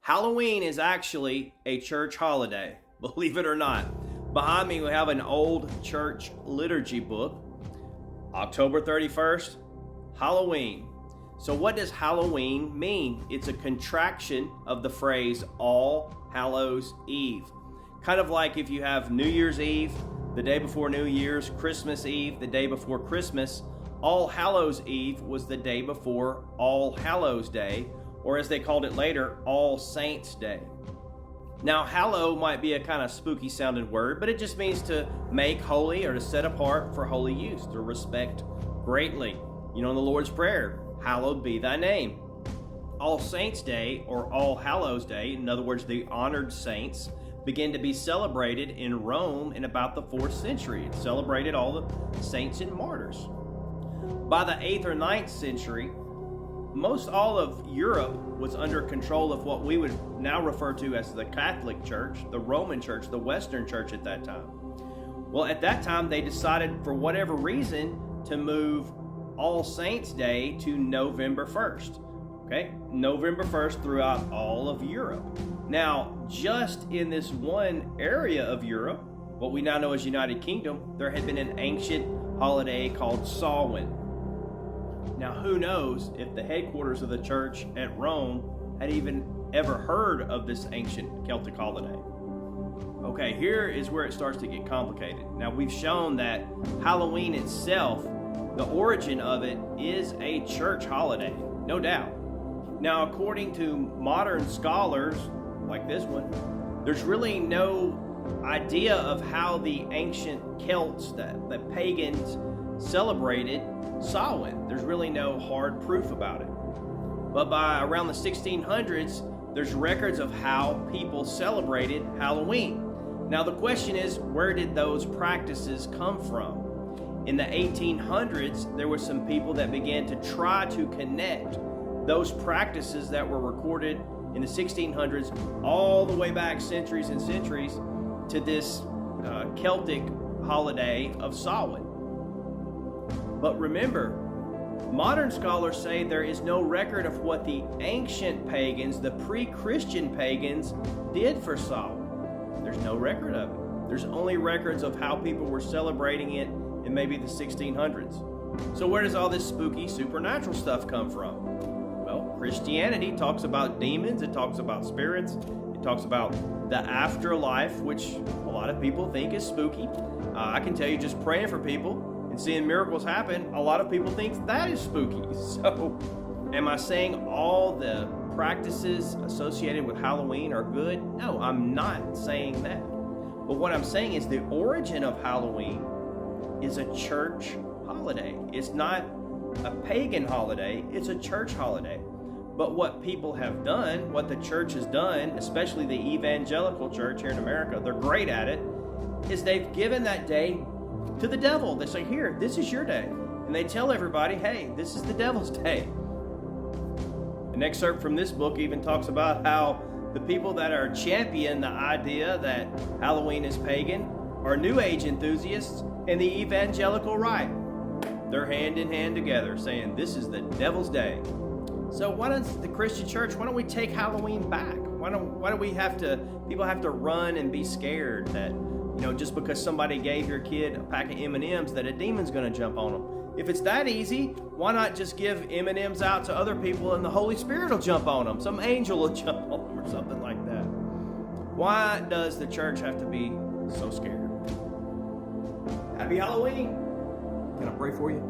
Halloween is actually a church holiday, believe it or not. Behind me, we have an old church liturgy book. October 31st, Halloween. So what does Halloween mean? It's a contraction of the phrase All Hallows Eve. Kind of like if you have New Year's Eve, the day before New Year's, Christmas Eve, the day before Christmas. All Hallows Eve was the day before All Hallows Day, or as they called it later, All Saints Day. Now, hallow might be a kind of spooky sounding word, but it just means to make holy or to set apart for holy use, to respect greatly. You know, in the Lord's Prayer, hallowed be thy name. All Saints Day, or All Hallows Day, in other words, the honored saints, began to be celebrated in Rome in about the 4th century. It celebrated all the saints and martyrs. By the 8th or 9th century, most all of Europe was under control of what we would now refer to as the Catholic Church, the Roman Church, the Western Church at that time. Well, at that time, they decided, for whatever reason, to move All Saints Day to November 1st. Okay, November 1st throughout all of Europe. Now, just in this one area of Europe, what we now know as United Kingdom, there had been an ancient holiday called Samhain. Now, who knows if the headquarters of the church at Rome had even ever heard of this ancient Celtic holiday. Okay, here is where it starts to get complicated. Now, we've shown that Halloween itself, the origin of it, is a church holiday, no doubt. Now, according to modern scholars, like this one, there's really no idea of how the ancient Celts, the pagans, celebrated Samhain. There's really no hard proof about it. But by around the 1600s, there's records of how people celebrated Halloween. Now the question is, where did those practices come from? In the 1800s, there were some people that began to try to connect those practices that were recorded in the 1600s all the way back centuries and centuries to this Celtic holiday of Samhain. But remember, modern scholars say there is no record of what the ancient pagans, the pre-Christian pagans, did for Samhain. There's no record of it. There's only records of how people were celebrating it in maybe the 1600s. So where does all this spooky supernatural stuff come from? Well, Christianity talks about demons, it talks about spirits, it talks about the afterlife, which a lot of people think is spooky. I can tell you, just praying for people and seeing miracles happen, a lot of people think that is spooky. So, am I saying all the practices associated with Halloween are good? No, I'm not saying that. But what I'm saying is the origin of Halloween is a church holiday. It's not a pagan holiday, it's a church holiday. But what people have done, what the church has done, especially the evangelical church here in America, they're great at it, is they've given that day to the devil. They say, here, this is your day. And they tell everybody, hey, this is the devil's day. An excerpt from this book even talks about how the people that are champion the idea that Halloween is pagan are New Age enthusiasts and the evangelical right. They're hand in hand together saying this is the devil's day. So why does the Christian church, why don't we take Halloween back? Why do we have to, people have to run and be scared that, you know, just because somebody gave your kid a pack of M&Ms that a demon's going to jump on them? If it's that easy, why not just give M&Ms out to other people and the Holy Spirit will jump on them? Some angel will jump on them or something like that. Why does the church have to be so scared? Happy Halloween. Can I pray for you?